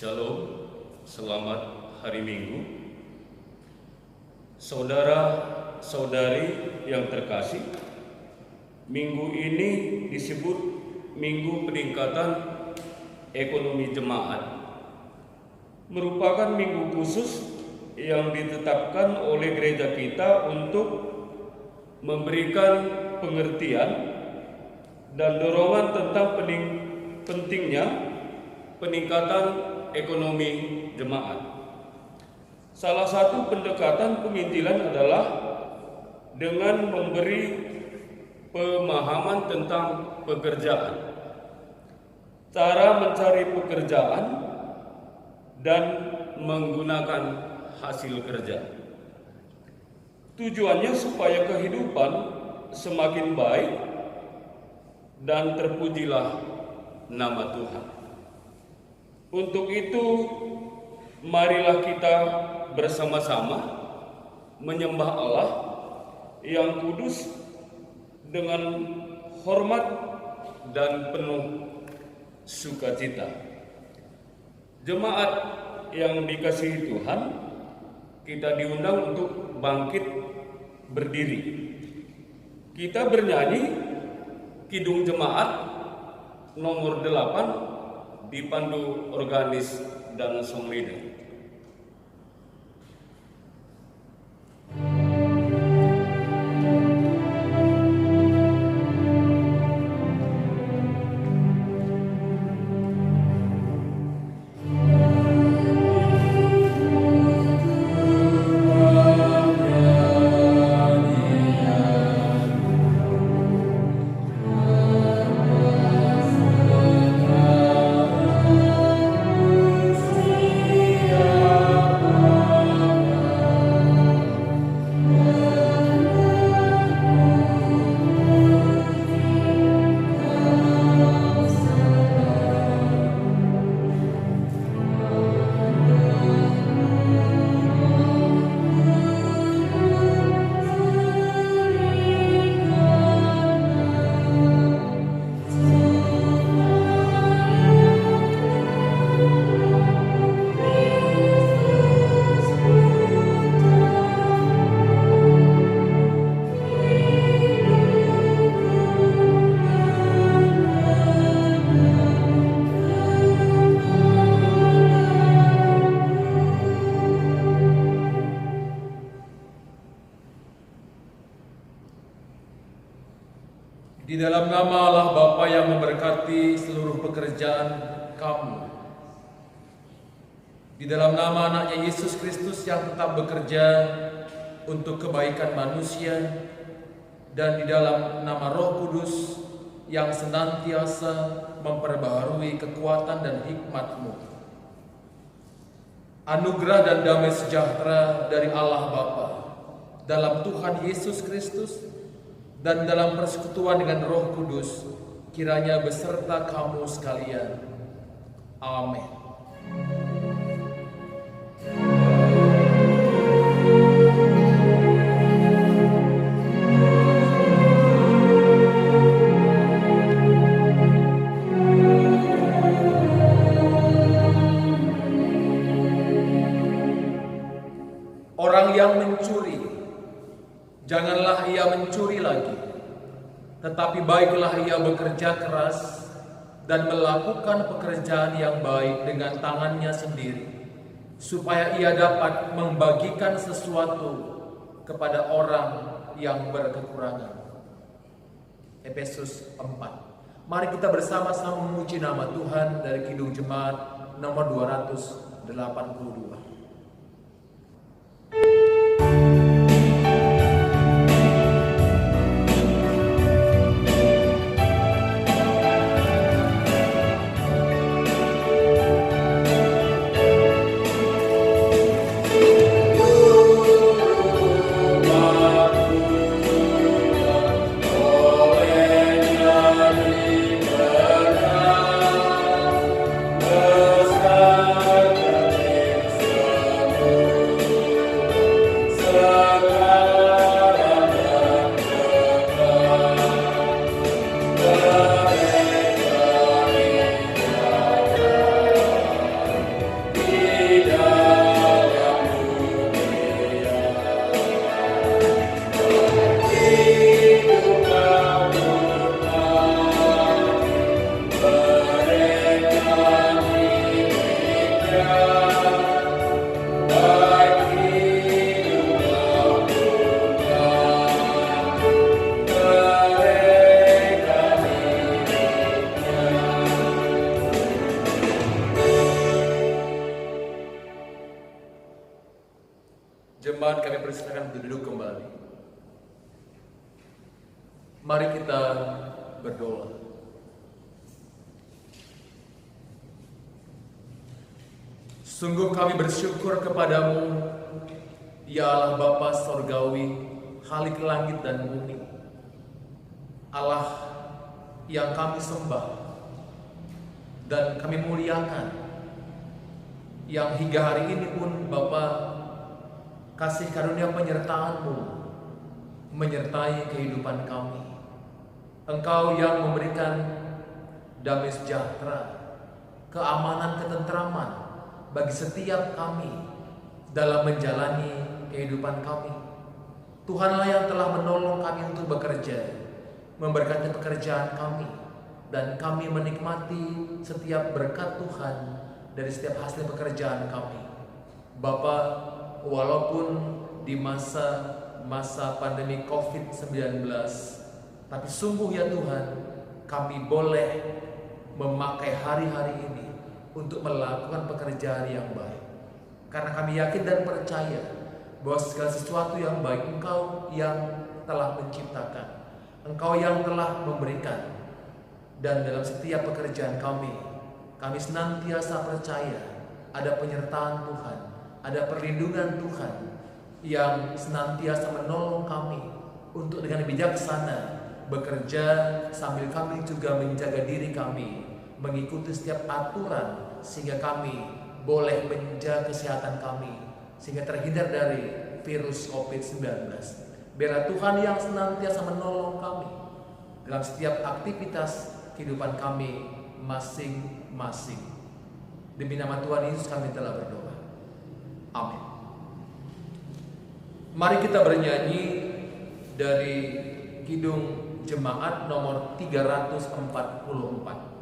Shalom, selamat hari Minggu. Saudara-saudari yang terkasih, minggu ini disebut Minggu Peningkatan Ekonomi Jemaat. Merupakan minggu khusus yang ditetapkan oleh gereja kita untuk memberikan pengertian dan dorongan tentang pentingnya peningkatan ekonomi jemaat. Salah satu pendekatan penginjilan adalah dengan memberi pemahaman tentang pekerjaan, cara mencari pekerjaan, dan menggunakan hasil kerja. Tujuannya supaya kehidupan semakin baik dan terpujilah nama Tuhan. Untuk itu, marilah kita bersama-sama menyembah Allah yang kudus dengan hormat dan penuh sukacita. Jemaat yang dikasihi Tuhan, kita diundang untuk bangkit berdiri. Kita bernyanyi Kidung Jemaat nomor 8 dipandu organis dan song leader. Di dalam nama Allah Bapa yang memberkati seluruh pekerjaan kamu, di dalam nama anaknya Yesus Kristus yang tetap bekerja untuk kebaikan manusia, dan di dalam nama Roh Kudus yang senantiasa memperbaharui kekuatan dan hikmat-Mu. Anugerah dan damai sejahtera dari Allah Bapa dalam Tuhan Yesus Kristus dan dalam persekutuan dengan Roh Kudus kiranya beserta kamu sekalian. Amin. Orang yang mencuri, janganlah ia mencuri lagi, tetapi baiklah ia bekerja keras dan melakukan pekerjaan yang baik dengan tangannya sendiri, supaya ia dapat membagikan sesuatu kepada orang yang berkekurangan. Efesus 4. Mari kita bersama-sama memuji nama Tuhan dari Kidung Jemaat nomor 282. Bersama Jemaat kami persilakan duduk kembali. Mari kita berdoa. Sungguh kami bersyukur kepadamu, ya Allah Bapa Sorgawi, Khalik langit dan bumi, Allah yang kami sembah dan kami muliakan, yang hingga hari ini pun Bapa kasih karunia penyertaan-Mu menyertai kehidupan kami. Engkau yang memberikan damai sejahtera, keamanan, ketentraman bagi setiap kami dalam menjalani kehidupan kami. Tuhanlah yang telah menolong kami untuk bekerja, memberkati pekerjaan kami, dan kami menikmati setiap berkat Tuhan dari setiap hasil pekerjaan kami. Bapa, walaupun di masa pandemi COVID-19, tapi sungguh ya Tuhan, kami boleh memakai hari-hari ini untuk melakukan pekerjaan yang baik. Karena kami yakin dan percaya bahwa segala sesuatu yang baik Engkau yang telah menciptakan, Engkau yang telah memberikan. Dan dalam setiap pekerjaan kami senantiasa percaya ada penyertaan Tuhan, ada perlindungan Tuhan yang senantiasa menolong kami untuk dengan bijaksana bekerja, sambil kami juga menjaga diri kami, mengikuti setiap aturan sehingga kami boleh menjaga kesehatan kami sehingga terhindar dari virus COVID-19. Biarlah Tuhan yang senantiasa menolong kami dalam setiap aktivitas kehidupan kami masing-masing. Demi nama Tuhan Yesus kami telah berdoa. Amin. Mari kita bernyanyi dari Kidung Jemaat nomor 344.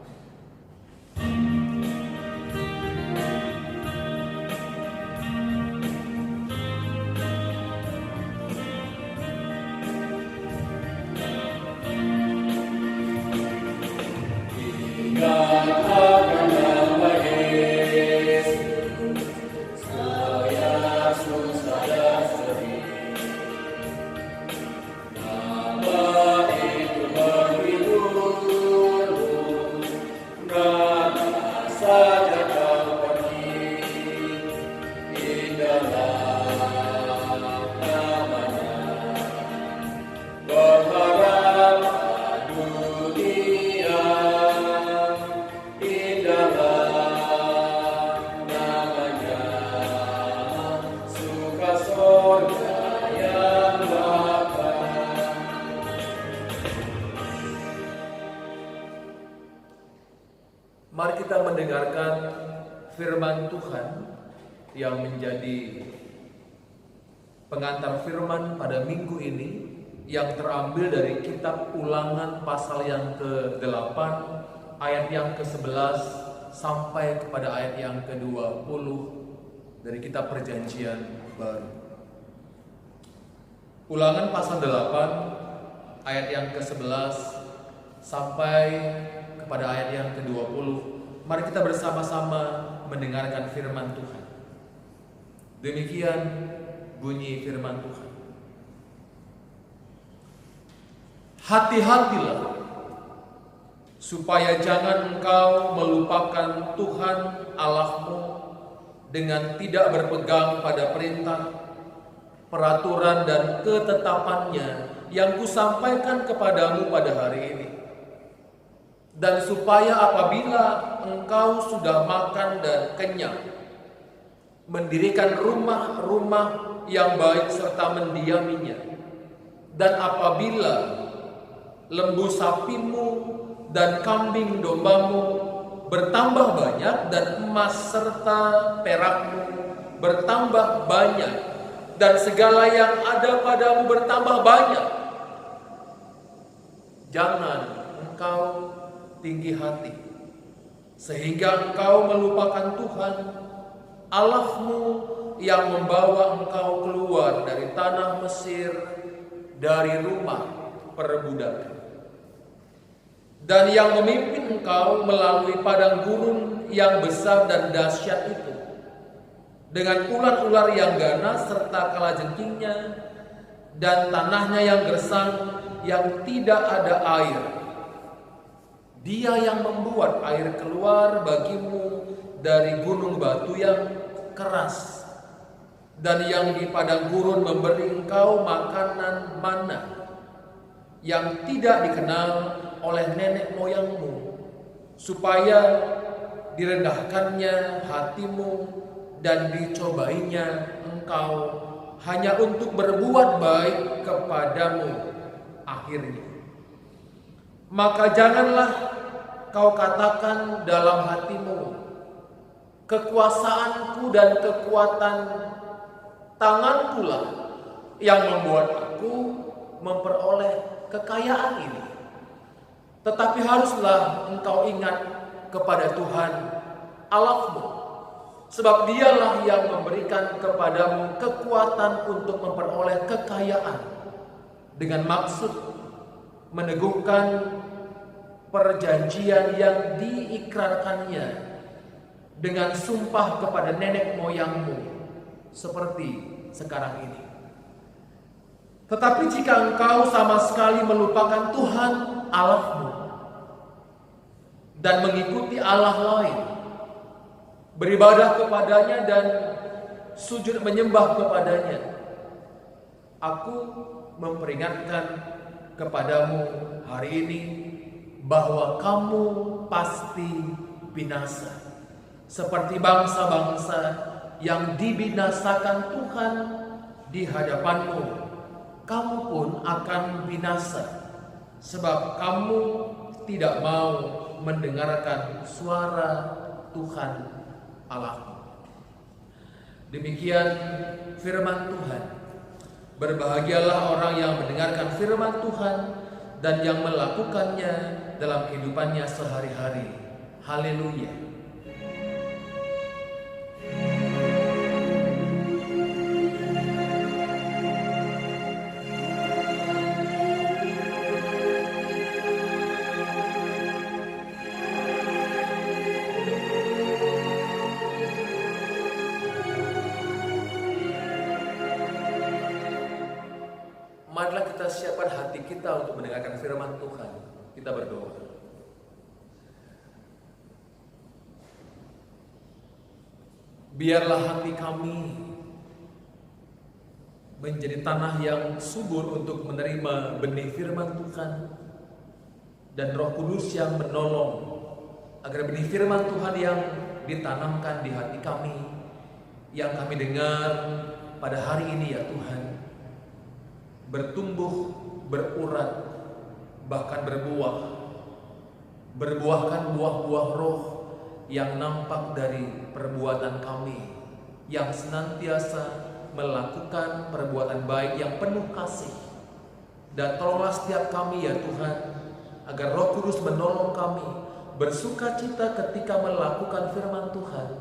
Mari kita mendengarkan firman Tuhan yang menjadi pengantar firman pada minggu ini, yang terambil dari kitab Ulangan pasal yang ke-8 ayat yang ke-11 sampai kepada ayat yang ke-20 dari kitab Perjanjian Baru. Ulangan pasal 8 ayat yang ke-11 sampai kepada ayat yang ke-20. Mari kita bersama-sama mendengarkan firman Tuhan. Demikian bunyi firman Tuhan. Hati-hatilah supaya jangan engkau melupakan Tuhan Allahmu dengan tidak berpegang pada perintah, peraturan dan ketetapannya yang kusampaikan kepadamu pada hari ini. Dan supaya apabila engkau sudah makan dan kenyang, mendirikan rumah-rumah yang baik serta mendiaminya, dan apabila lembu sapimu dan kambing dombamu bertambah banyak, dan emas serta perakmu bertambah banyak, dan segala yang ada padamu bertambah banyak. Jangan engkau tinggi hati, sehingga engkau melupakan Tuhan Allahmu yang membawa engkau keluar dari tanah Mesir, dari rumah perbudakan, dan yang memimpin engkau melalui padang gurun yang besar dan dahsyat itu, dengan ular-ular yang ganas serta kalajengkingnya, dan tanahnya yang gersang, yang tidak ada air. Dia yang membuat air keluar bagimu dari gunung batu yang keras, dan yang di padang gurun memberi engkau makanan mana yang tidak dikenal oleh nenek moyangmu, supaya direndahkannya hatimu dan dicobainya engkau hanya untuk berbuat baik kepadamu akhirnya. Maka janganlah kau katakan dalam hatimu, kekuasaanku dan kekuatan tangankulah yang membuat aku memperoleh kekayaan ini. Tetapi haruslah engkau ingat kepada Tuhan Allahmu, sebab Dialah yang memberikan kepadamu kekuatan untuk memperoleh kekayaan, dengan maksud meneguhkan perjanjian yang diikrarkannya dengan sumpah kepada nenek moyangmu, seperti sekarang ini. Tetapi jika engkau sama sekali melupakan Tuhan Allahmu dan mengikuti Allah lain, beribadah kepadanya dan sujud menyembah kepadanya, aku memperingatkan kepadamu hari ini bahwa kamu pasti binasa, seperti bangsa-bangsa yang dibinasakan Tuhan di hadapanmu. Kamu pun akan binasa, sebab kamu tidak mau mendengarkan suara Tuhan Allahmu. Demikian firman Tuhan. Berbahagialah orang yang mendengarkan firman Tuhan dan yang melakukannya dalam kehidupannya sehari-hari. Haleluya. Marilah kita siapkan hati kita untuk mendengarkan firman Tuhan. Kita berdoa. Biarlah hati kami menjadi tanah yang subur untuk menerima benih firman Tuhan, dan Roh Kudus yang menolong agar benih firman Tuhan yang ditanamkan di hati kami, yang kami dengar pada hari ini ya Tuhan, bertumbuh, berurat, bahkan berbuahkan buah-buah roh yang nampak dari perbuatan kami, yang senantiasa melakukan perbuatan baik yang penuh kasih. Dan tolonglah setiap kami ya Tuhan, agar Roh Kudus menolong kami bersuka cita ketika melakukan firman Tuhan,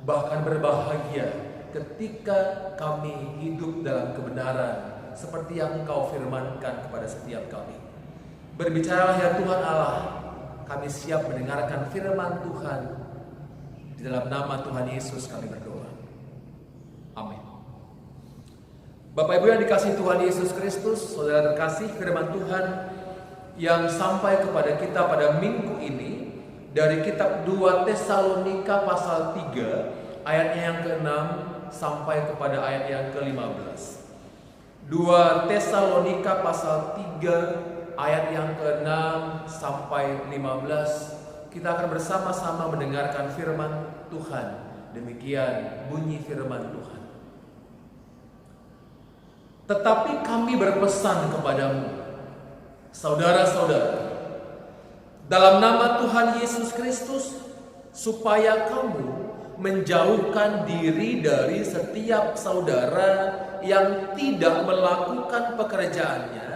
bahkan berbahagia ketika kami hidup dalam kebenaran seperti yang Engkau firmankan kepada setiap kami. Berbicaralah ya Tuhan Allah, kami siap mendengarkan firman Tuhan. Di dalam nama Tuhan Yesus kami berdoa. Amin. Bapak Ibu yang dikasihi Tuhan Yesus Kristus, saudara terkasih, firman Tuhan yang sampai kepada kita pada minggu ini dari kitab 2 Tesalonika pasal 3 ayatnya yang ke-6 sampai kepada ayat yang ke-15. 2 Tesalonika pasal 3 ayat yang ke-6 sampai 15. Kita akan bersama-sama mendengarkan firman Tuhan. Demikian bunyi firman Tuhan. Tetapi kami berpesan kepadamu, saudara-saudara, dalam nama Tuhan Yesus Kristus, supaya kamu menjauhkan diri dari setiap saudara yang tidak melakukan pekerjaannya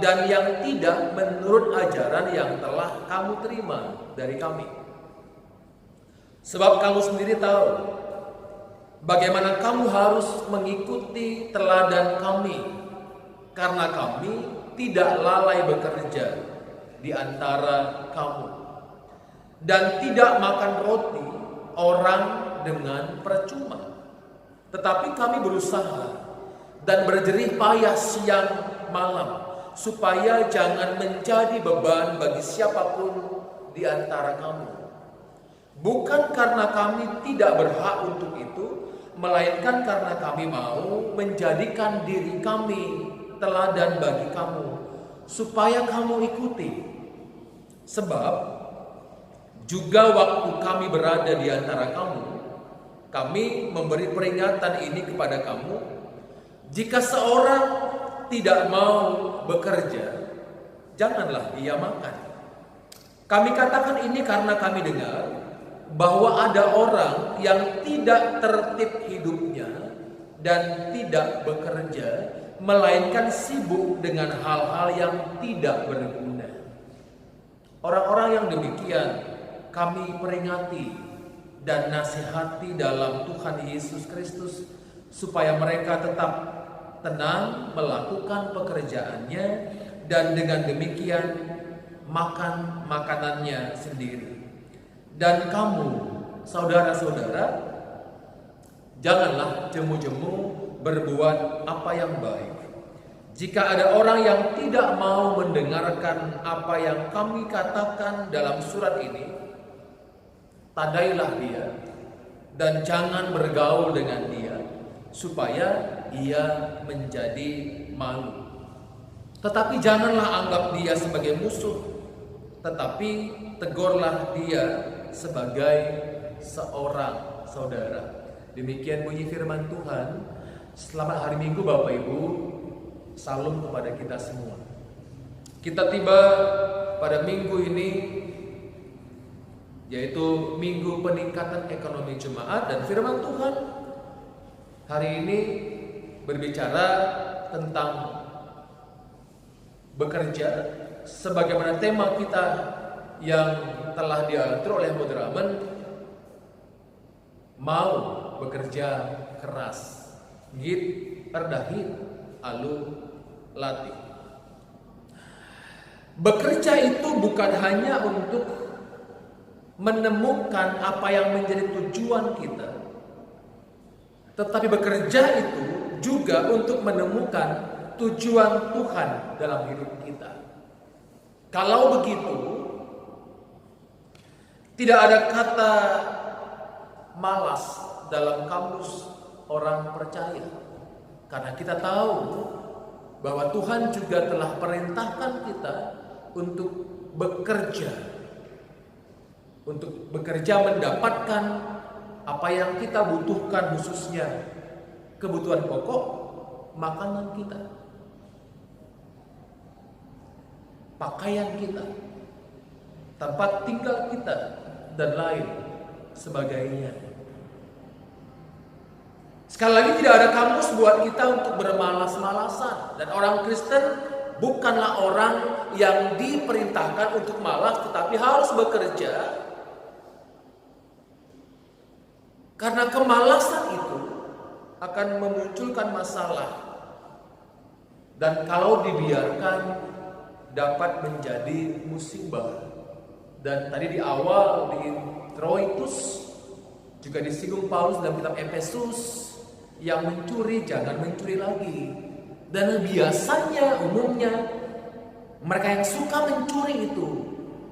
dan yang tidak menurut ajaran yang telah kamu terima dari kami. Sebab kamu sendiri tahu bagaimana kamu harus mengikuti teladan kami, karena kami tidak lalai bekerja di antara kamu dan tidak makan roti orang dengan percuma. Tetapi kami berusaha dan berjerih payah siang malam supaya jangan menjadi beban bagi siapapun di antara kamu. Bukan karena kami tidak berhak untuk itu, melainkan karena kami mau menjadikan diri kami teladan bagi kamu, supaya kamu ikuti. Sebab juga waktu kami berada di antara kamu, kami memberi peringatan ini kepada kamu: jika seorang tidak mau bekerja, janganlah ia makan. Kami katakan ini karena kami dengar bahwa ada orang yang tidak tertib hidupnya dan tidak bekerja, melainkan sibuk dengan hal-hal yang tidak berguna. Orang-orang yang demikian kami peringati dan nasihati dalam Tuhan Yesus Kristus, supaya mereka tetap tenang melakukan pekerjaannya dan dengan demikian makan makanannya sendiri. Dan kamu, saudara-saudara, janganlah jemu-jemu berbuat apa yang baik. Jika ada orang yang tidak mau mendengarkan apa yang kami katakan dalam surat ini, tandailah dia dan jangan bergaul dengan dia, supaya ia menjadi malu. Tetapi janganlah anggap dia sebagai musuh, tetapi tegurlah dia sebagai seorang saudara. Demikian bunyi firman Tuhan. Selamat hari Minggu Bapak Ibu. Salam kepada kita semua. Kita tiba pada minggu ini, yaitu Minggu Peningkatan Ekonomi Jemaat, dan firman Tuhan hari ini berbicara tentang bekerja sebagaimana tema kita yang telah diatur oleh Moderamen, mau bekerja keras, git erdahit alu latih. Bekerja itu bukan hanya untuk menemukan apa yang menjadi tujuan kita, tetapi bekerja itu juga untuk menemukan tujuan Tuhan dalam hidup kita. Kalau begitu, tidak ada kata malas dalam kamus orang percaya, karena kita tahu bahwa Tuhan juga telah perintahkan kita untuk bekerja mendapatkan apa yang kita butuhkan, khususnya kebutuhan pokok, makanan kita, pakaian kita, tempat tinggal kita, dan lain sebagainya. Sekali lagi, tidak ada kamus buat kita untuk bermalas-malasan. Dan orang Kristen bukanlah orang yang diperintahkan untuk malas, tetapi harus bekerja. Karena kemalasan itu akan memunculkan masalah, dan kalau dibiarkan dapat menjadi musibah. Dan tadi di awal di Troitus juga disinggung Paulus dalam kitab Efesus, yang mencuri jangan mencuri lagi. Dan biasanya umumnya mereka yang suka mencuri itu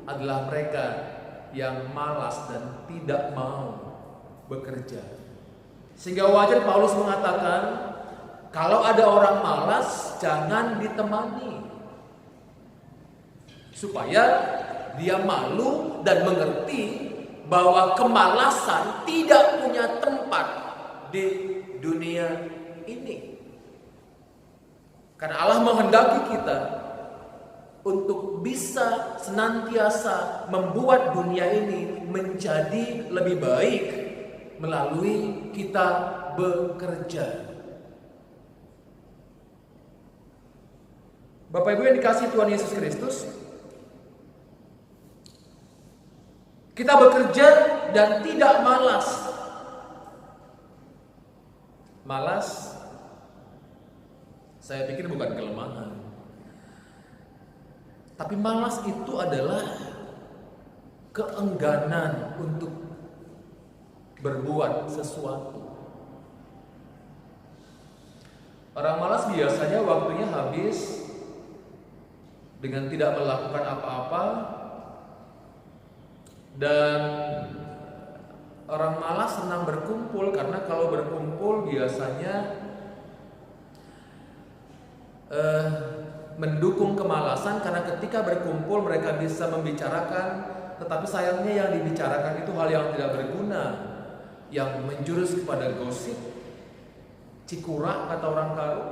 adalah mereka yang malas dan tidak mau bekerja. Sehingga wajar Paulus mengatakan, kalau ada orang malas jangan ditemani, supaya dia malu dan mengerti bahwa kemalasan tidak punya tempat di dunia ini. Karena Allah menghendaki kita untuk bisa senantiasa membuat dunia ini menjadi lebih baik melalui kita bekerja. Bapak Ibu yang dikasihi Tuhan Yesus Kristus, kita bekerja dan tidak malas. Malas, saya pikir bukan kelemahan. Tapi malas itu adalah keengganan untuk berbuat sesuatu. Orang malas biasanya waktunya habis dengan tidak melakukan apa-apa, dan orang malas senang berkumpul karena kalau berkumpul biasanya mendukung kemalasan, karena ketika berkumpul mereka bisa membicarakan, tetapi sayangnya yang dibicarakan itu hal yang tidak berguna, yang menjurus kepada gosip, cikurak kata orang Karo.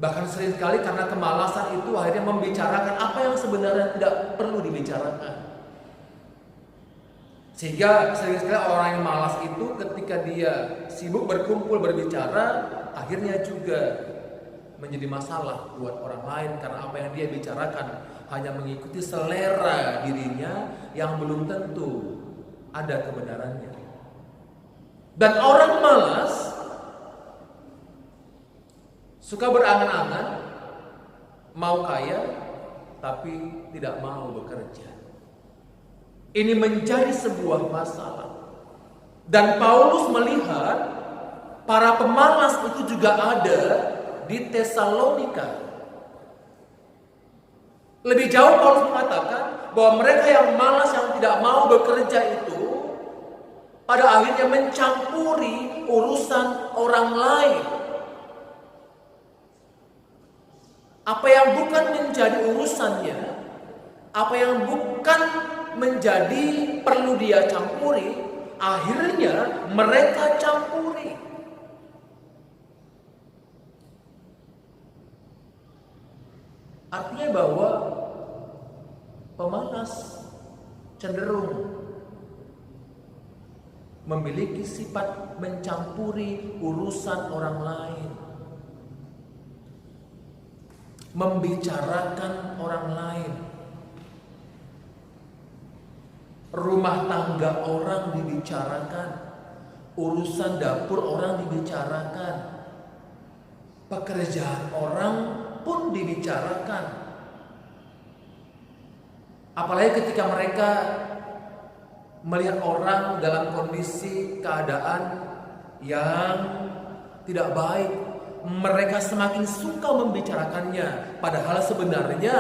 Bahkan seringkali karena kemalasan itu akhirnya membicarakan apa yang sebenarnya tidak perlu dibicarakan. Sehingga seringkali orang yang malas itu ketika dia sibuk berkumpul berbicara, akhirnya juga menjadi masalah buat orang lain karena apa yang dia bicarakan hanya mengikuti selera dirinya yang belum tentu ada kebenarannya. Dan orang malas suka berangan-angan mau kaya tapi tidak mau bekerja. Ini menjadi sebuah masalah. Dan Paulus melihat para pemalas itu juga ada di Tesalonika. Lebih jauh Paulus mengatakan bahwa mereka yang malas, yang tidak mau bekerja itu pada akhirnya mencampuri urusan orang lain. Apa yang bukan menjadi urusannya, apa yang bukan menjadi perlu dia campuri, akhirnya mereka campuri. Artinya bahwa pemalas cenderung memiliki sifat mencampuri urusan orang lain, membicarakan orang lain, rumah tangga orang dibicarakan, urusan dapur orang dibicarakan, pekerjaan orang pun dibicarakan. Apalagi ketika mereka melihat orang dalam kondisi keadaan yang tidak baik, mereka semakin suka membicarakannya. Padahal sebenarnya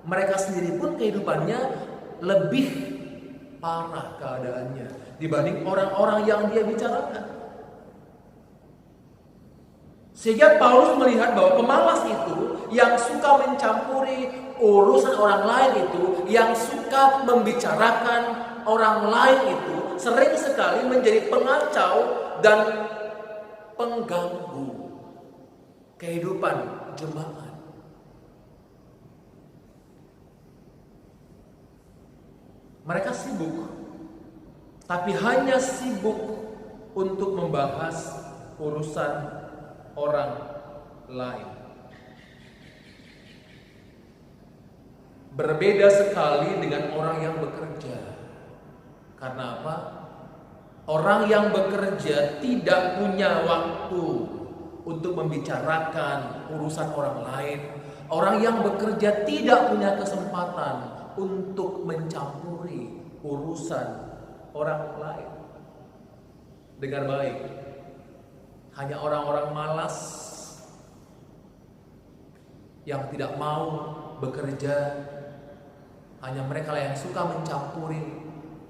mereka sendiri pun kehidupannya lebih parah keadaannya dibanding orang-orang yang dia bicarakan. Sehingga Paulus melihat bahwa pemalas itu yang suka mencampuri urusan orang lain itu, yang suka membicarakan orang lain itu, sering sekali menjadi pengacau dan pengganggu kehidupan jemaat. Mereka sibuk, tapi hanya sibuk untuk membahas urusan orang lain. Berbeda sekali dengan orang yang bekerja. Karena apa? Orang yang bekerja tidak punya waktu untuk membicarakan urusan orang lain. Orang yang bekerja tidak punya kesempatan untuk mencampuri urusan orang lain. Dengar baik, hanya orang-orang malas yang tidak mau bekerja, hanya mereka yang suka mencampuri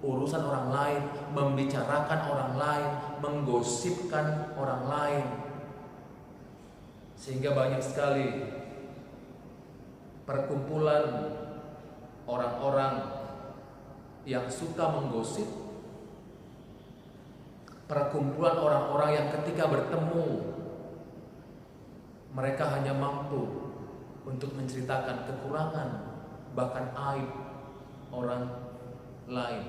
urusan orang lain, membicarakan orang lain, menggosipkan orang lain. Sehingga banyak sekali perkumpulan orang-orang yang suka menggosip, perkumpulan orang-orang yang ketika bertemu mereka hanya mampu untuk menceritakan kekurangan, bahkan aib orang lain.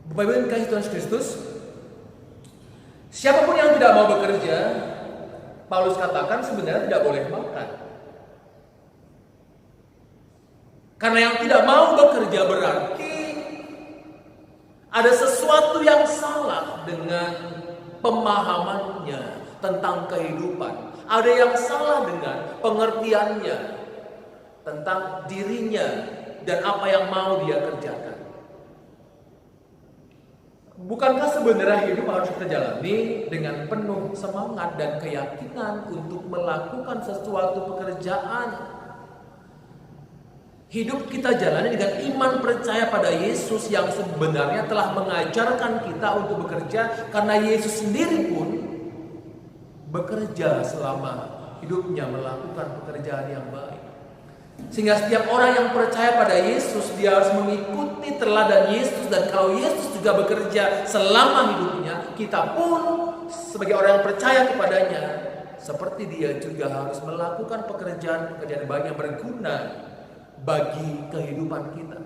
Bapak Ibu yang dikasihi Tuhan Yesus Kristus, siapapun yang tidak mau bekerja, Paulus katakan sebenarnya tidak boleh makan. Karena yang tidak mau bekerja berarti ada sesuatu yang salah dengan pemahamannya tentang kehidupan. Ada yang salah dengan pengertiannya tentang dirinya dan apa yang mau dia kerjakan. Bukankah sebenarnya hidup harus kita jalani dengan penuh semangat dan keyakinan untuk melakukan sesuatu pekerjaan? Hidup kita jalani dengan iman percaya pada Yesus yang sebenarnya telah mengajarkan kita untuk bekerja, karena Yesus sendiri pun bekerja selama hidupnya melakukan pekerjaan yang baik. Sehingga setiap orang yang percaya pada Yesus, dia harus mengikuti teladan Yesus. Dan kalau Yesus juga bekerja selama hidupnya, kita pun sebagai orang yang percaya kepadanya, seperti dia juga harus melakukan pekerjaan-pekerjaan baik yang berguna bagi kehidupan kita.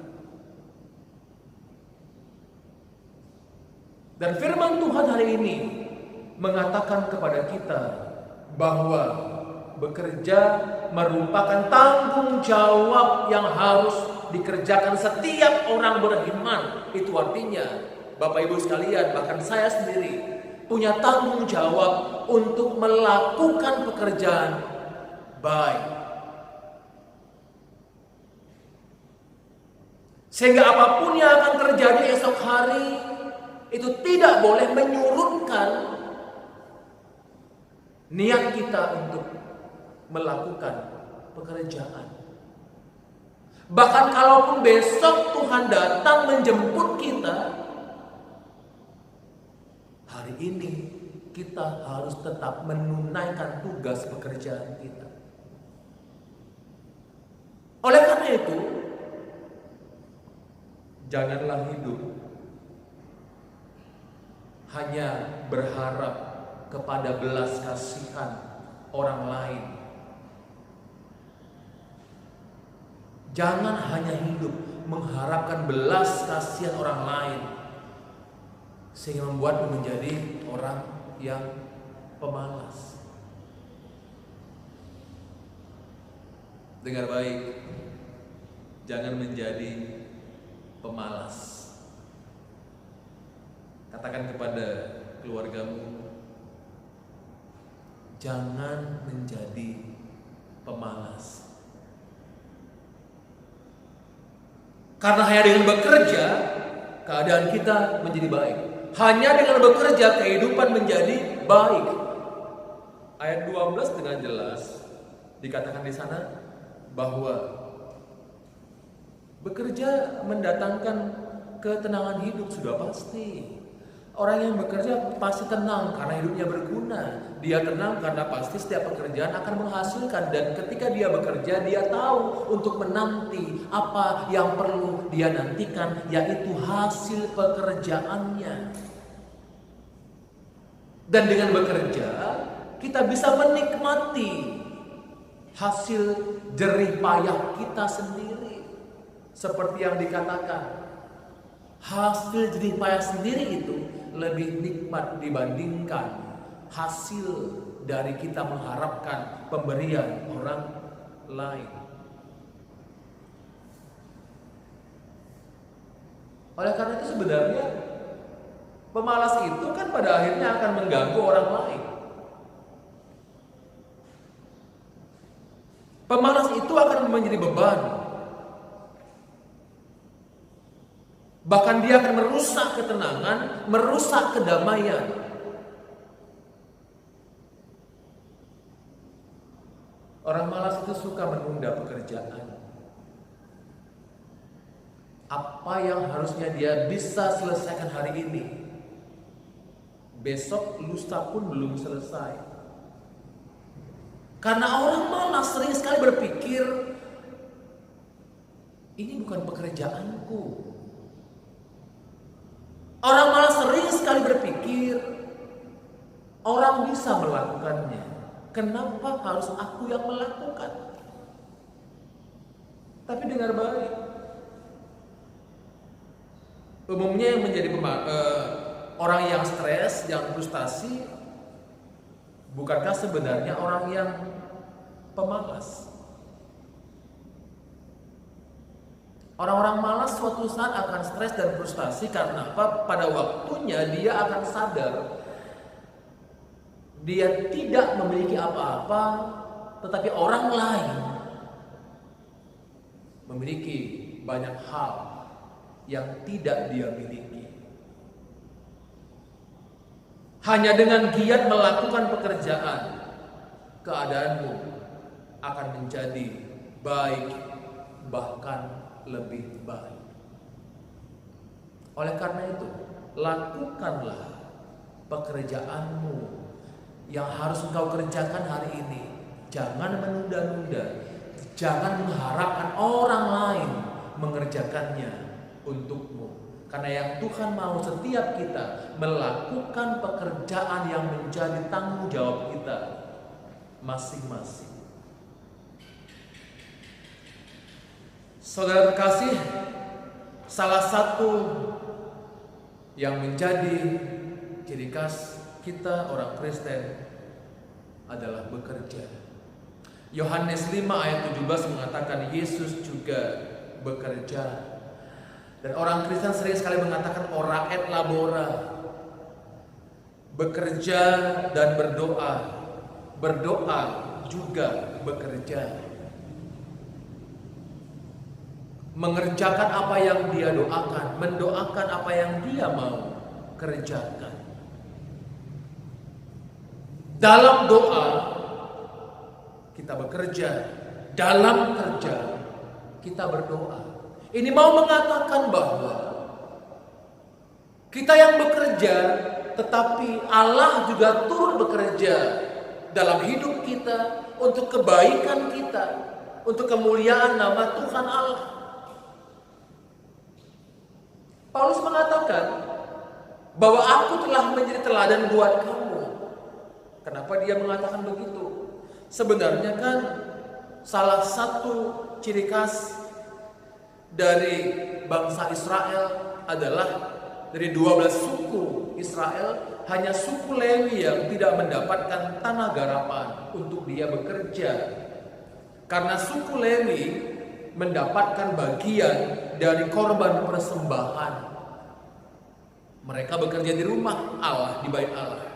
Dan firman Tuhan hari ini mengatakan kepada kita bahwa bekerja merupakan tanggung jawab yang harus dikerjakan setiap orang beriman. Itu artinya Bapak Ibu sekalian, bahkan saya sendiri punya tanggung jawab untuk melakukan pekerjaan baik. Sehingga apapun yang akan terjadi esok hari itu tidak boleh menyurutkan niat kita untuk melakukan pekerjaan. Bahkan kalaupun besok Tuhan datang menjemput kita, hari ini kita harus tetap menunaikan tugas pekerjaan kita. Oleh karena itu, janganlah hidup hanya berharap kepada belas kasihan orang lain. Jangan hanya hidup mengharapkan belas kasihan orang lain, sehingga membuatmu menjadi orang yang pemalas. Dengar baik, jangan menjadi pemalas. Katakan kepada keluargamu, jangan menjadi pemalas. Karena hanya dengan bekerja, keadaan kita menjadi baik. Hanya dengan bekerja, kehidupan menjadi baik. Ayat 12 dengan jelas dikatakan di sana bahwa bekerja mendatangkan ketenangan hidup, sudah pasti. Orang yang bekerja pasti tenang karena hidupnya berguna. Dia tenang karena pasti setiap pekerjaan akan menghasilkan. Dan ketika dia bekerja, dia tahu untuk menanti apa yang perlu dia nantikan, yaitu hasil pekerjaannya. Dan dengan bekerja, kita bisa menikmati hasil jerih payah kita sendiri. Seperti yang dikatakan, hasil jerih payah sendiri itu lebih nikmat dibandingkan hasil dari kita mengharapkan pemberian orang lain. Oleh karena itu sebenarnya pemalas itu kan pada akhirnya akan mengganggu orang lain. Pemalas itu akan menjadi beban. Bahkan dia akan merusak ketenangan, merusak kedamaian. Orang malas itu suka menunda pekerjaan. Apa yang harusnya dia bisa selesaikan hari ini, besok lusa pun belum selesai. Karena orang malas sering sekali berpikir, ini bukan pekerjaanku. Orang malas sering sekali berpikir orang bisa melakukannya. Kenapa harus aku yang melakukan? Tapi dengar baik. Umumnya yang menjadi orang yang stres, yang frustasi, bukankah sebenarnya orang yang pemalas? Orang-orang malas suatu saat akan stres dan frustasi karena apa? Pada waktunya dia akan sadar dia tidak memiliki apa-apa, tetapi orang lain memiliki banyak hal yang tidak dia miliki. Hanya dengan giat melakukan pekerjaan, keadaanmu akan menjadi baik, bahkan lebih baik. Oleh karena itu, lakukanlah pekerjaanmu yang harus engkau kerjakan hari ini. Jangan menunda-nunda. Jangan mengharapkan orang lain mengerjakannya untukmu. Karena yang Tuhan mau setiap kita melakukan pekerjaan yang menjadi tanggung jawab kita masing-masing. Saudara terkasih, salah satu yang menjadi ciri khas kita orang Kristen adalah bekerja. Yohanes 5 ayat 17 mengatakan Yesus juga bekerja. Dan orang Kristen sering sekali mengatakan ora et labora. Bekerja dan berdoa. Berdoa juga bekerja. Mengerjakan apa yang dia doakan, mendoakan apa yang dia mau kerjakan. Dalam doa kita bekerja, dalam kerja kita berdoa. Ini mau mengatakan bahwa kita yang bekerja, tetapi Allah juga turut bekerja dalam hidup kita untuk kebaikan kita, untuk kemuliaan nama Tuhan Allah. Paulus mengatakan bahwa aku telah menjadi teladan buat kamu. Kenapa dia mengatakan begitu? Sebenarnya kan salah satu ciri khas dari bangsa Israel adalah dari 12 suku Israel, hanya suku Lewi yang tidak mendapatkan tanah garapan untuk dia bekerja. Karena suku Lewi mendapatkan bagian dari korban persembahan. Mereka bekerja di rumah Allah, di bait Allah.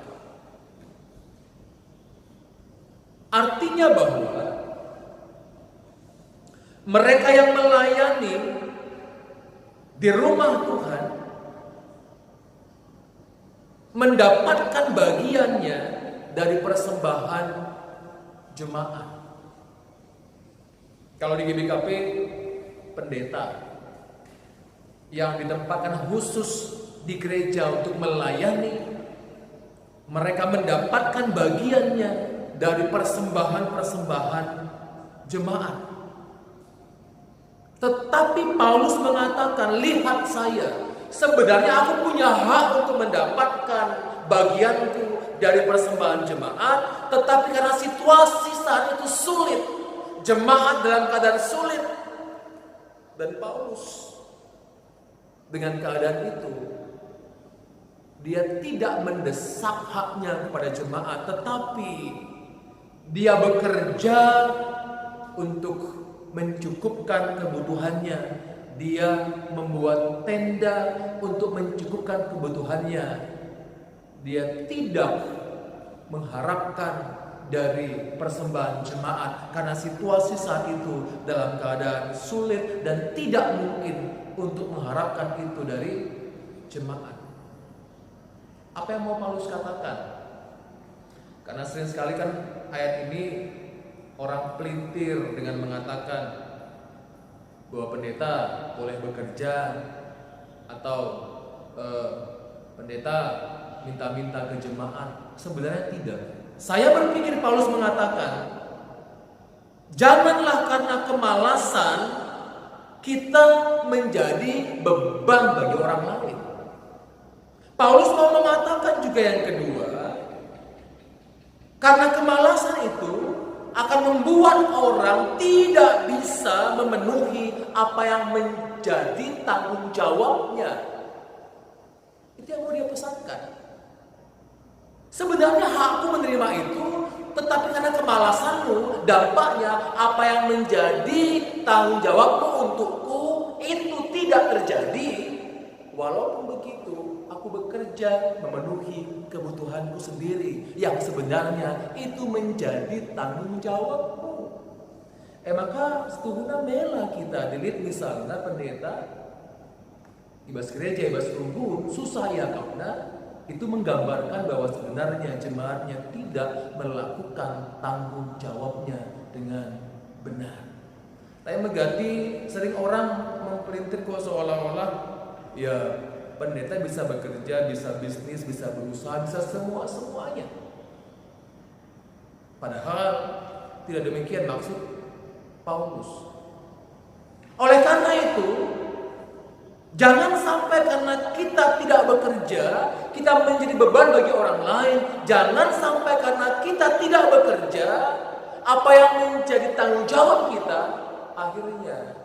Artinya bahwa mereka yang melayani di rumah Tuhan mendapatkan bagiannya dari persembahan jemaat. Kalau di GBKP, pendeta yang ditempatkan khusus di gereja untuk melayani, mereka mendapatkan bagiannya dari persembahan-persembahan jemaat. Tetapi Paulus mengatakan, lihat saya, sebenarnya aku punya hak untuk mendapatkan bagianku dari persembahan jemaat, tetapi karena situasi saat itu sulit, jemaat dalam keadaan sulit, dan Paulus dengan keadaan itu dia tidak mendesak haknya kepada jemaat, tetapi dia bekerja untuk mencukupkan kebutuhannya. Dia membuat tenda untuk mencukupkan kebutuhannya. Dia tidak mengharapkan dari persembahan jemaat karena situasi saat itu dalam keadaan sulit dan tidak mungkin untuk mengharapkan itu dari jemaat. Apa yang mau Paulus katakan? Karena sering sekali kan ayat ini orang pelintir dengan mengatakan bahwa pendeta boleh bekerja atau pendeta minta-minta ke jemaat. Sebenarnya tidak. Saya berpikir Paulus mengatakan, janganlah karena kemalasan kita menjadi beban bagi orang lain. Paulus mau mengatakan juga yang kedua, Karena kemalasan itu akan membuat orang tidak bisa memenuhi apa yang menjadi tanggung jawabnya. Itu yang mau dia pesankan. Sebenarnya hakku menerima itu, tetapi karena kemalasanmu, dampaknya apa yang menjadi tanggung jawabmu untukku itu tidak terjadi. Walaupun begitu, aku bekerja memenuhi kebutuhanku sendiri yang sebenarnya itu menjadi tanggung jawabmu. Maka setuhuna mela kita dilit misalnya pendeta ibas gereja, ibas rumpun, susah ya karena itu menggambarkan bahwa sebenarnya jemaatnya tidak melakukan tanggung jawabnya dengan benar. Tapi megati sering orang mempelintir kok seolah-olah ya pendeta bisa bekerja, bisa bisnis, bisa berusaha, bisa semuanya. Padahal tidak demikian maksud Paulus. Oleh karena itu, jangan sampai karena kita tidak bekerja, kita menjadi beban bagi orang lain. Jangan sampai karena kita tidak bekerja, apa yang menjadi tanggung jawab kita akhirnya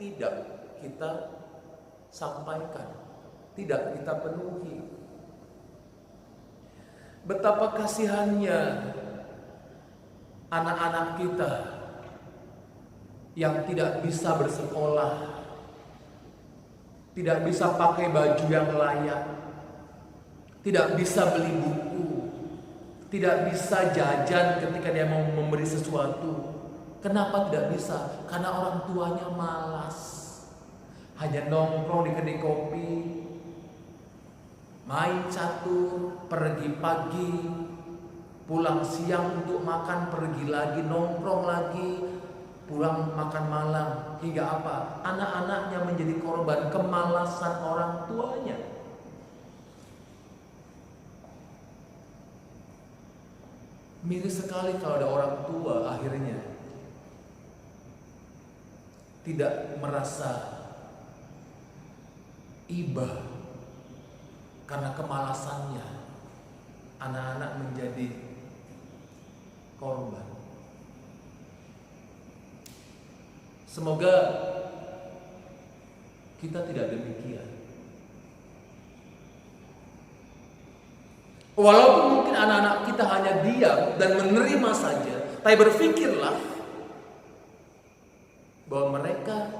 tidak kita sampaikan, tidak kita penuhi. Betapa kasihannya anak-anak kita yang tidak bisa bersekolah, tidak bisa pakai baju yang layak, tidak bisa beli buku, tidak bisa jajan ketika dia mau memberi sesuatu. Kenapa tidak bisa? Karena orang tuanya malas. Hanya nongkrong di kedai kopi, main catur, pergi pagi, pulang siang untuk makan, pergi lagi, nongkrong lagi, pulang makan malam. Hingga apa? Anak-anaknya menjadi korban kemalasan orang tuanya. Miris sekali kalau ada orang tua akhirnya tidak merasa iba karena kemalasannya. Anak-anak menjadi korban. Semoga kita tidak demikian. Walaupun mungkin anak-anak kita hanya diam dan menerima saja, tapi berpikirlah bahwa mereka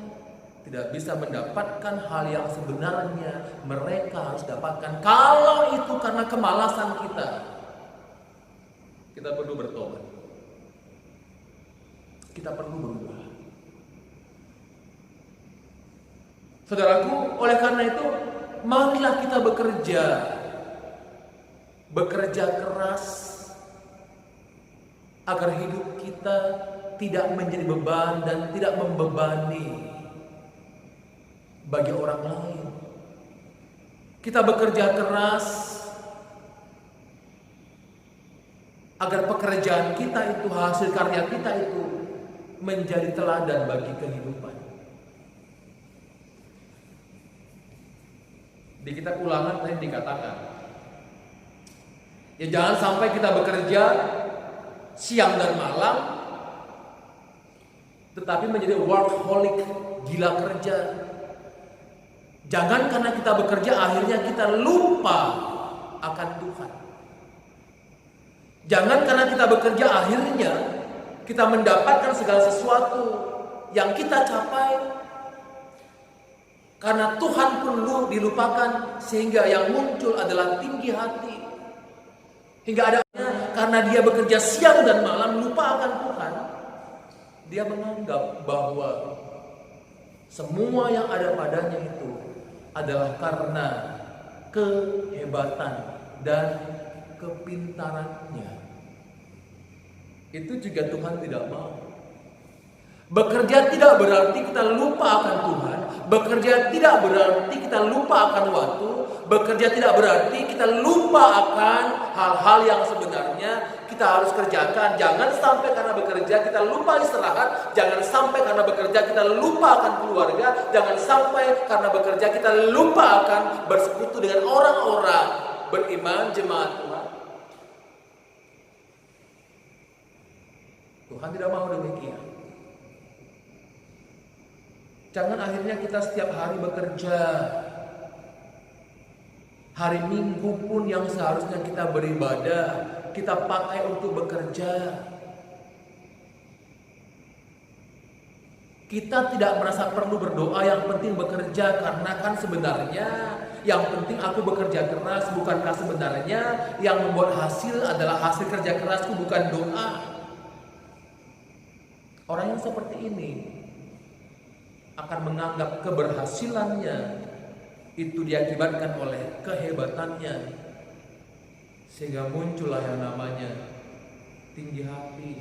tidak bisa mendapatkan hal yang sebenarnya mereka harus dapatkan. Kalau itu karena kemalasan kita, kita perlu bertobat. Kita perlu berubah. Saudaraku, oleh karena itu, marilah kita bekerja keras agar hidup kita tidak menjadi beban dan tidak membebani bagi orang lain. Kita bekerja keras agar pekerjaan kita itu, hasil karya kita itu menjadi teladan bagi kehidupan. Di kitab Ulangan tadi dikatakan, ya jangan sampai kita bekerja siang dan malam tetapi menjadi workaholic, gila kerja. Jangan karena kita bekerja akhirnya kita lupa akan Tuhan. Jangan karena kita bekerja akhirnya kita mendapatkan segala sesuatu yang kita capai karena Tuhan perlu dilupakan, sehingga yang muncul adalah tinggi hati. Hingga ada karena dia bekerja siang dan malam lupa akan Tuhan, dia menganggap bahwa semua yang ada padanya itu adalah karena kehebatan dan kepintarannya. Itu juga Tuhan tidak mau. Bekerja tidak berarti kita lupa akan Tuhan. Bekerja tidak berarti kita lupa akan waktu. Bekerja tidak berarti kita lupa akan hal-hal yang sebenarnya kita harus kerjakan. Jangan sampai karena bekerja kita lupa istirahat. Jangan sampai karena bekerja kita lupa akan keluarga. Jangan sampai karena bekerja kita lupa akan bersekutu dengan orang-orang beriman, jemaat Tuhan. Tuhan tidak mau demikian. Jangan akhirnya kita setiap hari bekerja. Hari Minggu pun yang seharusnya kita beribadah, kita pakai untuk bekerja. Kita tidak merasa perlu berdoa, yang penting bekerja. Karena kan sebenarnya yang penting aku bekerja keras. Bukankah sebenarnya yang membuat hasil adalah hasil kerja kerasku, bukan doa? Orang yang seperti ini akan menganggap keberhasilannya itu diakibatkan oleh kehebatannya, sehingga muncullah yang namanya tinggi hati,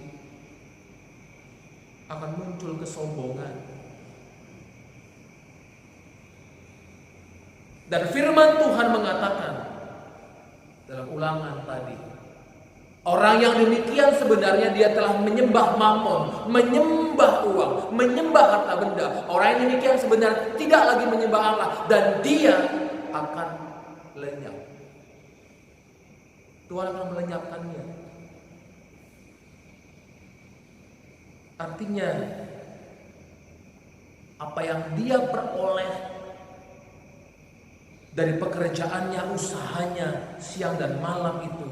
akan muncul kesombongan. Dan firman Tuhan mengatakan dalam Ulangan tadi, orang yang demikian sebenarnya dia telah menyembah mamon, menyembah uang, menyembah harta benda. Orang yang demikian sebenarnya tidak lagi menyembah Allah, dan dia akan lenyap. Tuhan akan melenyapkannya. Artinya apa yang dia peroleh dari pekerjaannya, usahanya siang dan malam itu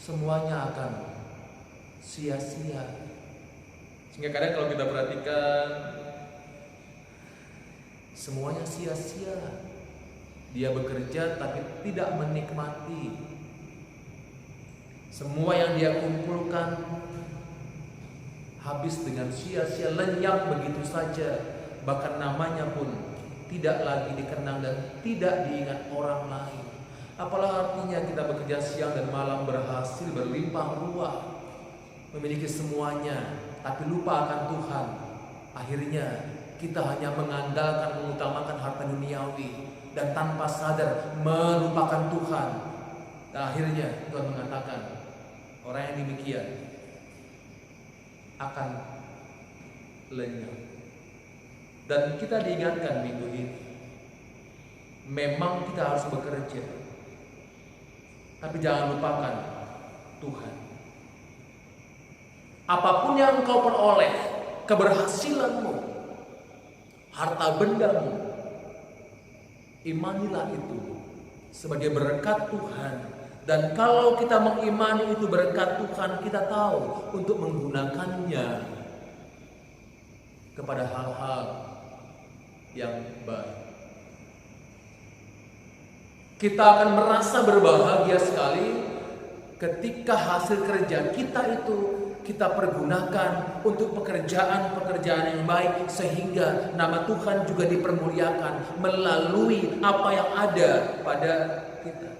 semuanya akan sia-sia. Sehingga kadang kalau kita perhatikan, semuanya sia-sia. Dia bekerja tapi tidak menikmati. Semua yang dia kumpulkan habis dengan sia-sia, lenyap begitu saja. Bahkan namanya pun tidak lagi dikenang dan tidak diingat orang lain. Apalah artinya kita bekerja siang dan malam, berhasil, berlimpah ruah, memiliki semuanya, tapi lupa akan Tuhan. Akhirnya kita hanya mengandalkan, mengutamakan harta duniawi, dan tanpa sadar melupakan Tuhan. Dan akhirnya Tuhan mengatakan, orang yang demikian akan lenyap. Dan kita diingatkan minggu ini, memang kita harus bekerja, tapi jangan lupakan Tuhan. Apapun yang kau peroleh, keberhasilanmu, harta bendamu, imanilah itu sebagai berkat Tuhan. Dan kalau kita mengimani itu berkat Tuhan, kita tahu untuk menggunakannya kepada hal-hal yang baik. Kita akan merasa berbahagia sekali ketika hasil kerja kita itu kita pergunakan untuk pekerjaan-pekerjaan yang baik, sehingga nama Tuhan juga dipermuliakan melalui apa yang ada pada kita.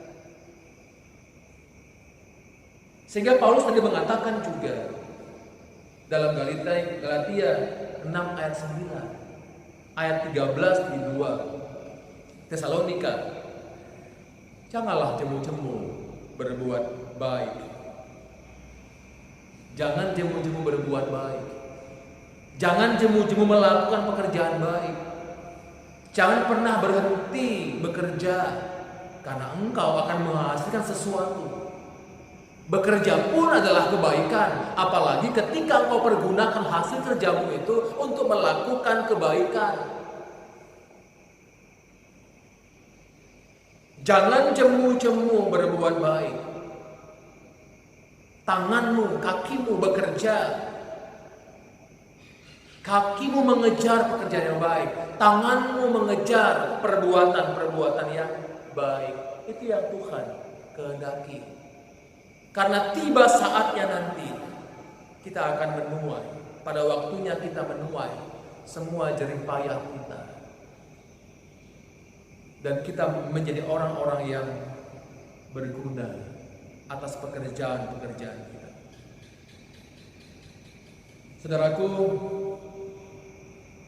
Sehingga Paulus tadi mengatakan juga dalam Galatia 6 ayat 9, ayat 13 di 2 Tesalonika, janganlah jemu-jemu berbuat baik. Jangan jemu-jemu berbuat baik. Jangan jemu-jemu melakukan pekerjaan baik. Jangan pernah berhenti bekerja, karena engkau akan menghasilkan sesuatu. Bekerja pun adalah kebaikan, apalagi ketika engkau pergunakan hasil kerjamu itu untuk melakukan kebaikan. Jangan jemu-jemu berbuat baik. Tanganmu, kakimu bekerja. Kakimu mengejar pekerjaan yang baik. Tanganmu mengejar perbuatan-perbuatan yang baik. Itu yang Tuhan kehendaki. Karena tiba saatnya nanti kita akan menuai. Pada waktunya kita menuai semua jerih payah kita. Dan kita menjadi orang-orang yang berguna atas pekerjaan-pekerjaan kita. Saudaraku,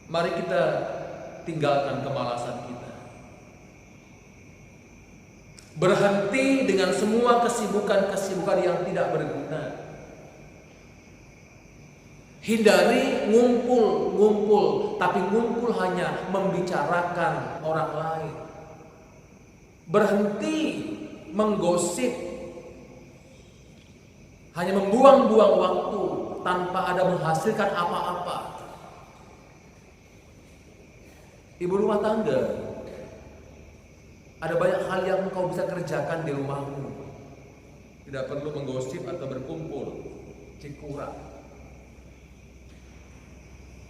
mari kita tinggalkan kemalasan kita. Berhenti dengan semua kesibukan-kesibukan yang tidak berguna. Hindari ngumpul, tapi ngumpul hanya membicarakan orang lain. Berhenti menggosip, hanya membuang-buang waktu tanpa ada menghasilkan apa-apa. Ibu rumah tangga, ada banyak hal yang engkau bisa kerjakan di rumahmu. Tidak perlu menggosip atau berkumpul, cikura.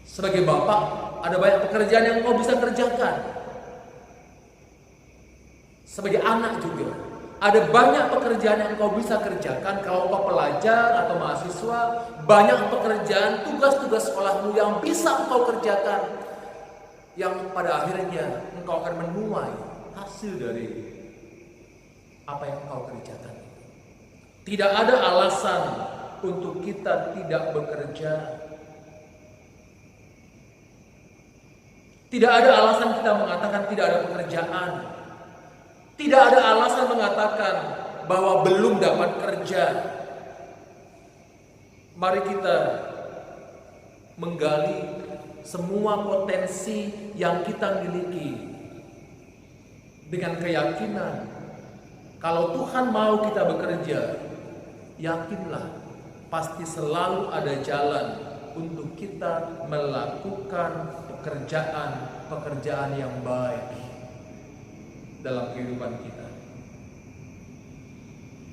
Sebagai bapak, ada banyak pekerjaan yang engkau bisa kerjakan. Sebagai anak juga, ada banyak pekerjaan yang engkau bisa kerjakan. Kalau engkau pelajar atau mahasiswa, banyak pekerjaan, tugas-tugas sekolahmu yang bisa engkau kerjakan, yang pada akhirnya engkau akan menuai hasil dari apa yang engkau kerjakan. Tidak ada alasan untuk kita tidak bekerja. Tidak ada alasan kita mengatakan tidak ada pekerjaan. Tidak ada alasan mengatakan bahwa belum dapat kerja. Mari kita menggali semua potensi yang kita miliki dengan keyakinan kalau Tuhan mau kita bekerja, yakinlah pasti selalu ada jalan untuk kita melakukan pekerjaan yang baik dalam kehidupan kita.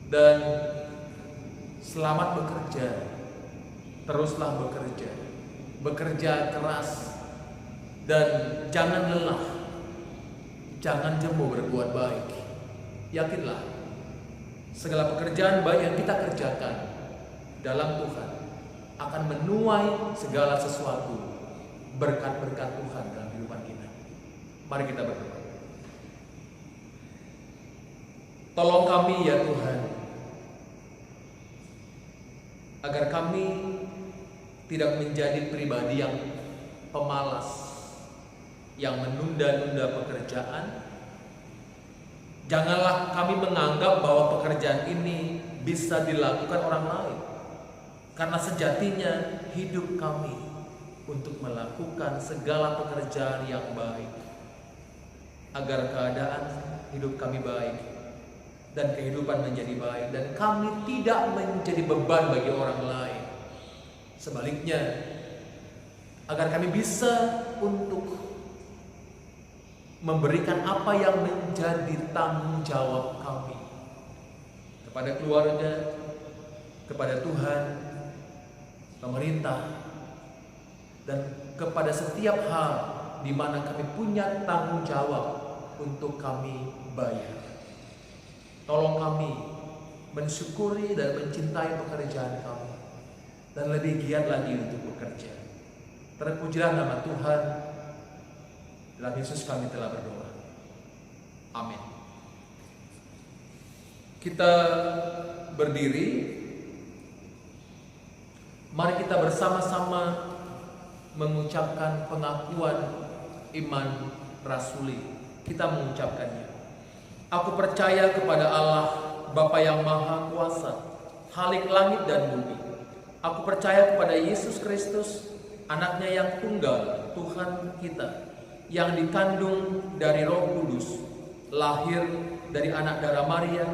Dan selamat bekerja, teruslah bekerja, bekerja keras, dan jangan lelah, jangan jemu berbuat baik. Yakinlah segala pekerjaan baik yang kita kerjakan dalam Tuhan akan menuai segala sesuatu, berkat-berkat Tuhan dalam kehidupan kita. Mari kita berdoa. Tolong kami ya Tuhan, agar kami tidak menjadi pribadi yang pemalas, yang menunda-nunda pekerjaan. Janganlah kami menganggap bahwa pekerjaan ini bisa dilakukan orang lain, karena sejatinya hidup kami untuk melakukan segala pekerjaan yang baik, agar keadaan hidup kami baik dan kehidupan menjadi baik, dan kami tidak menjadi beban bagi orang lain. Sebaliknya, agar kami bisa untuk memberikan apa yang menjadi tanggung jawab kami kepada keluarga, kepada Tuhan, pemerintah, dan kepada setiap hal di mana kami punya tanggung jawab untuk kami bayar. Tolong kami mensyukuri dan mencintai pekerjaan kami, dan lebih giat lagi untuk bekerja. Terpujilah nama Tuhan. Dalam Yesus kami telah berdoa. Amin. Kita berdiri. Mari kita bersama-sama mengucapkan pengakuan iman rasuli. Kita mengucapkannya. Aku percaya kepada Allah, Bapa yang Maha Kuasa, Khalik langit dan bumi. Aku percaya kepada Yesus Kristus, Anaknya yang tunggal, Tuhan kita, yang dikandung dari Roh Kudus, lahir dari anak darah Maria,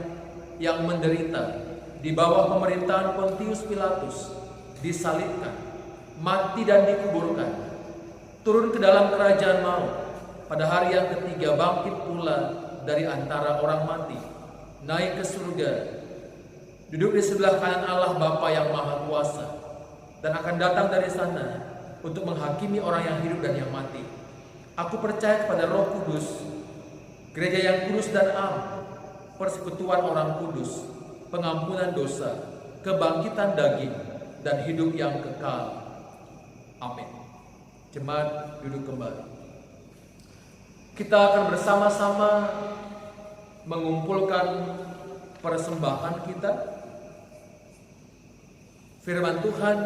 yang menderita di bawah pemerintahan Pontius Pilatus, disalibkan, mati dan dikuburkan, turun ke dalam kerajaan maut, pada hari yang ketiga bangkit pula dari antara orang mati, naik ke surga, duduk di sebelah kanan Allah Bapa yang Maha Kuasa, dan akan datang dari sana untuk menghakimi orang yang hidup dan yang mati. Aku percaya kepada Roh Kudus, gereja yang kudus dan am, persekutuan orang kudus, pengampunan dosa, kebangkitan daging, dan hidup yang kekal. Amin. Jemaat duduk kembali. Kita akan bersama-sama mengumpulkan persembahan kita. Firman Tuhan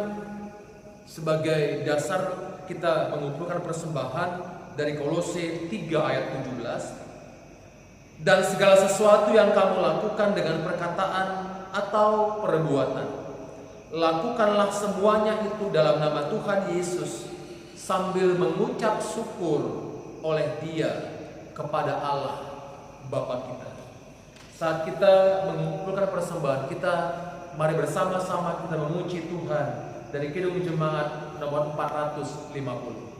sebagai dasar kita mengumpulkan persembahan dari Kolose 3 ayat 17. Dan segala sesuatu yang kamu lakukan dengan perkataan atau perbuatan, lakukanlah semuanya itu dalam nama Tuhan Yesus, sambil mengucap syukur oleh Dia kepada Allah Bapa kita. Saat kita mengumpulkan persembahan kita, mari bersama-sama kita memuji Tuhan dari Kidung Jemaat nomor 450.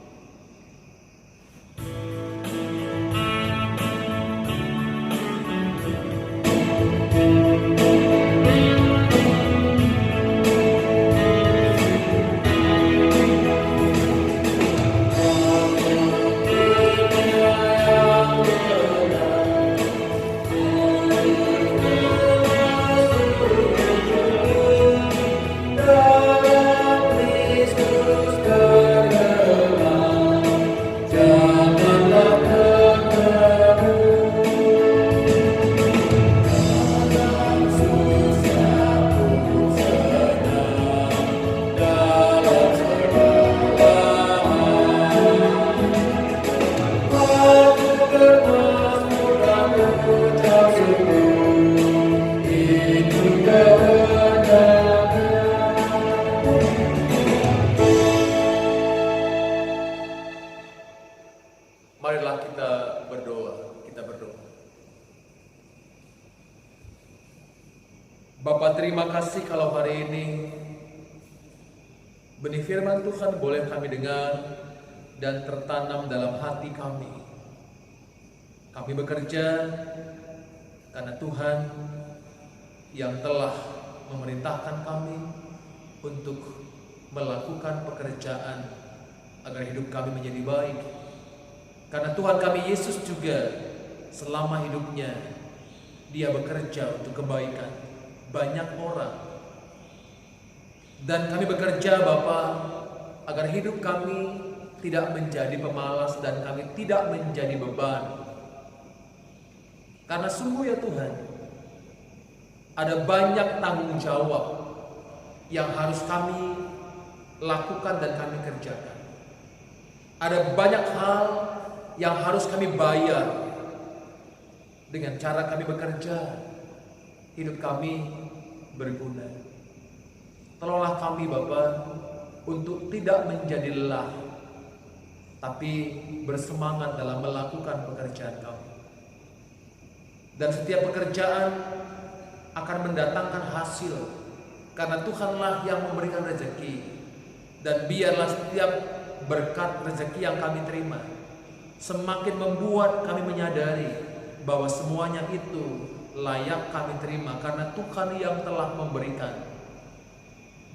Marilah kita berdoa. Bapa, terima kasih kalau hari ini benih firman Tuhan boleh kami dengar dan tertanam dalam hati kami. Kami bekerja karena Tuhan yang telah memerintahkan kami untuk melakukan pekerjaan agar hidup kami menjadi baik. Karena Tuhan kami Yesus juga selama hidupnya Dia bekerja untuk kebaikan banyak orang. Dan kami bekerja Bapa agar hidup kami tidak menjadi pemalas dan kami tidak menjadi beban. Karena sungguh ya Tuhan, ada banyak tanggung jawab yang harus kami lakukan dan kami kerjakan. Ada banyak hal yang harus kami bayar dengan cara kami bekerja. Hidup kami berguna. Tolonglah kami Bapa untuk tidak menjadi lelah, tapi bersemangat dalam melakukan pekerjaan kami. Dan setiap pekerjaan akan mendatangkan hasil, karena Tuhanlah yang memberikan rezeki. Dan biarlah setiap berkat rezeki yang kami terima semakin membuat kami menyadari bahwa semuanya itu layak kami terima karena Tuhan yang telah memberikan.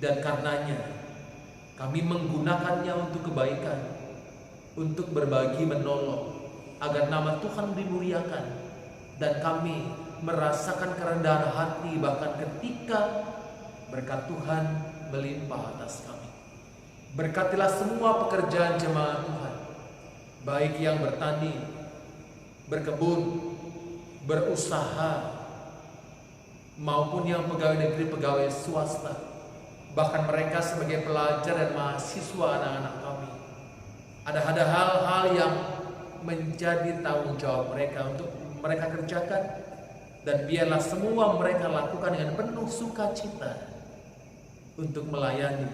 Dan karenanya kami menggunakannya untuk kebaikan, untuk berbagi menolong, agar nama Tuhan dimuliakan. Dan kami merasakan kerendahan hati bahkan ketika berkat Tuhan melimpah atas kami. Berkatilah semua pekerjaan jemaat Tuhan, baik yang bertani, berkebun, berusaha, maupun yang pegawai negeri, pegawai swasta, bahkan mereka sebagai pelajar dan mahasiswa anak-anak kami. Ada hal-hal yang menjadi tanggung jawab mereka untuk mereka kerjakan, dan biarlah semua mereka lakukan dengan penuh sukacita untuk melayani,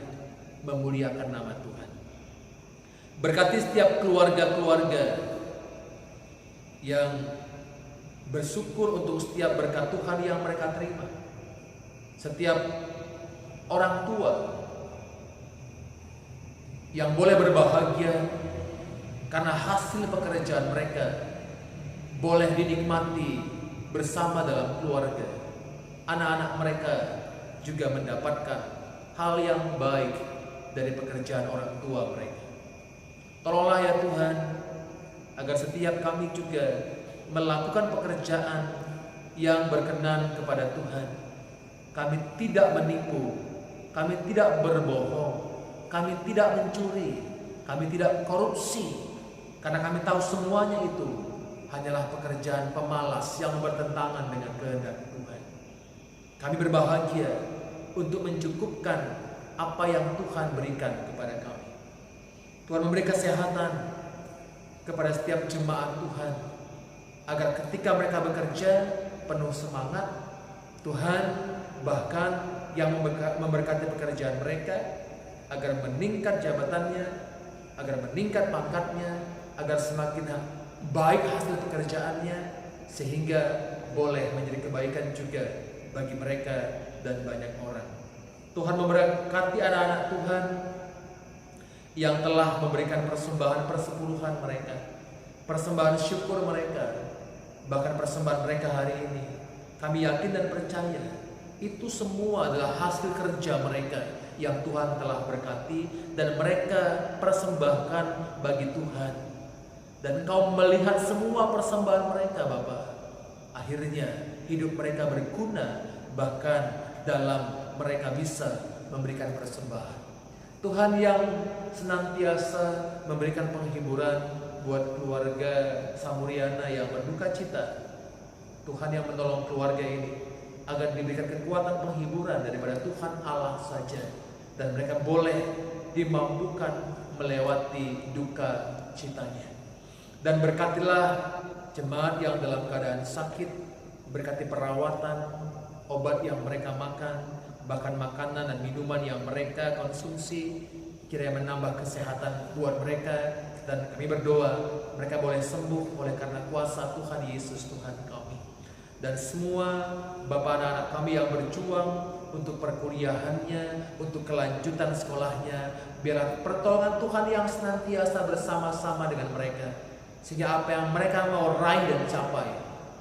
memuliakan nama Tuhan. Berkati setiap keluarga-keluarga yang bersyukur untuk setiap berkat Tuhan yang mereka terima. Setiap orang tua yang boleh berbahagia karena hasil pekerjaan mereka boleh dinikmati bersama dalam keluarga. Anak-anak mereka juga mendapatkan hal yang baik dari pekerjaan orang tua mereka. Tolonglah ya Tuhan, agar setiap kami juga melakukan pekerjaan yang berkenan kepada Tuhan. Kami tidak menipu, kami tidak berbohong, kami tidak mencuri, kami tidak korupsi, karena kami tahu semuanya itu hanyalah pekerjaan pemalas yang bertentangan dengan kehendak Tuhan. Kami berbahagia untuk mencukupkan apa yang Tuhan berikan kepada kami. Tuhan memberi kesehatan kepada setiap jemaat Tuhan, agar ketika mereka bekerja penuh semangat. Tuhan bahkan yang memberkati pekerjaan mereka agar meningkat jabatannya, agar meningkat pangkatnya, agar semakin baik hasil pekerjaannya, sehingga boleh menjadi kebaikan juga bagi mereka dan banyak orang. Tuhan memberkati anak-anak Tuhan yang telah memberikan persembahan persepuluhan mereka, persembahan syukur mereka, bahkan persembahan mereka hari ini. Kami yakin dan percaya itu semua adalah hasil kerja mereka yang Tuhan telah berkati dan mereka persembahkan bagi Tuhan. Dan Engkau melihat semua persembahan mereka, Bapa. Akhirnya hidup mereka berguna, bahkan dalam mereka bisa memberikan persembahan. Tuhan yang senantiasa memberikan penghiburan buat keluarga Samuriana yang berduka cita. Tuhan yang menolong keluarga ini agar diberikan kekuatan penghiburan daripada Tuhan Allah saja, dan mereka boleh dimampukan melewati duka citanya. Dan berkatilah jemaat yang dalam keadaan sakit, berkati perawatan, obat yang mereka makan, bahkan makanan dan minuman yang mereka konsumsi, kiranya menambah kesehatan buat mereka. Dan kami berdoa mereka boleh sembuh oleh karena kuasa Tuhan Yesus Tuhan kami. Dan semua bapak anak-anak kami yang berjuang untuk perkuliahannya, untuk kelanjutan sekolahnya, biarlah pertolongan Tuhan yang senantiasa bersama-sama dengan mereka, sehingga apa yang mereka mau raih dan capai,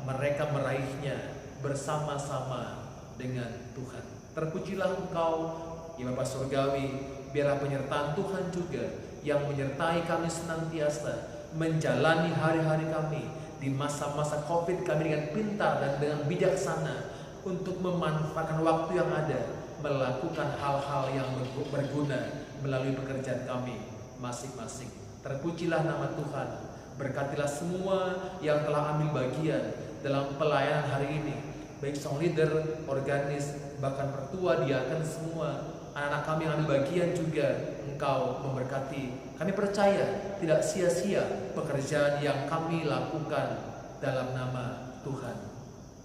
mereka meraihnya bersama-sama dengan Tuhan. Terpujilah Engkau ya Bapa Surgawi, biarlah penyertaan Tuhan juga yang menyertai kami senantiasa menjalani hari-hari kami di masa-masa COVID kami dengan pintar dan dengan bijaksana untuk memanfaatkan waktu yang ada, melakukan hal-hal yang berguna melalui pekerjaan kami masing-masing. Terpujilah nama Tuhan, berkatilah semua yang telah ambil bagian dalam pelayanan hari ini, baik song leader, organis, bahkan pertua, diaken, semua anak-anak kami yang ambil bagian juga. Engkau memberkati. Kami percaya tidak sia-sia pekerjaan yang kami lakukan dalam nama Tuhan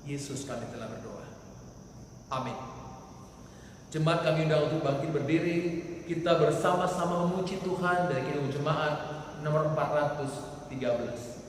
Yesus kami telah berdoa. Amin. Jemaat kami undang untuk bangkit berdiri. Kita bersama-sama memuji Tuhan dari Kidung Jemaat nomor 413.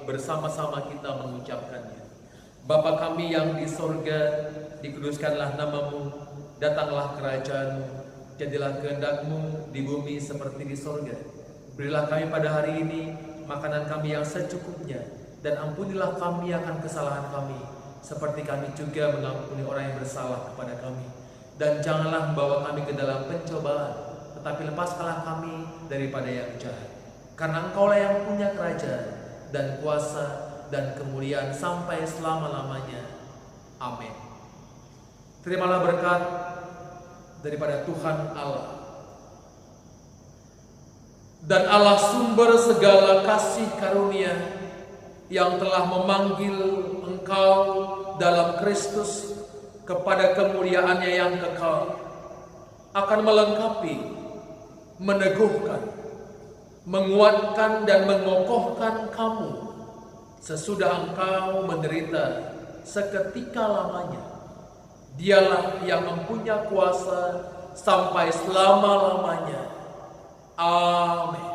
Bersama-sama kita mengucapkannya. Bapa kami yang di sorga, dikuduskanlah namamu, datanglah kerajaanmu, jadilah kehendak-Mu di bumi seperti di sorga. Berilah kami pada hari ini makanan kami yang secukupnya, dan ampunilah kami akan kesalahan kami, seperti kami juga mengampuni orang yang bersalah kepada kami. Dan janganlah membawa kami ke dalam pencobaan, tetapi lepaskanlah kami daripada yang jahat. Karena Engkaulah yang punya kerajaan dan kuasa dan kemuliaan sampai selama-lamanya. Amin. Terimalah berkat daripada Tuhan Allah. Dan Allah sumber segala kasih karunia yang telah memanggil engkau dalam Kristus kepada kemuliaannya yang kekal, akan melengkapi, meneguhkan, menguatkan dan mengokohkan kamu sesudah engkau menderita seketika lamanya. Dialah yang mempunyai kuasa sampai selama-lamanya. Amin.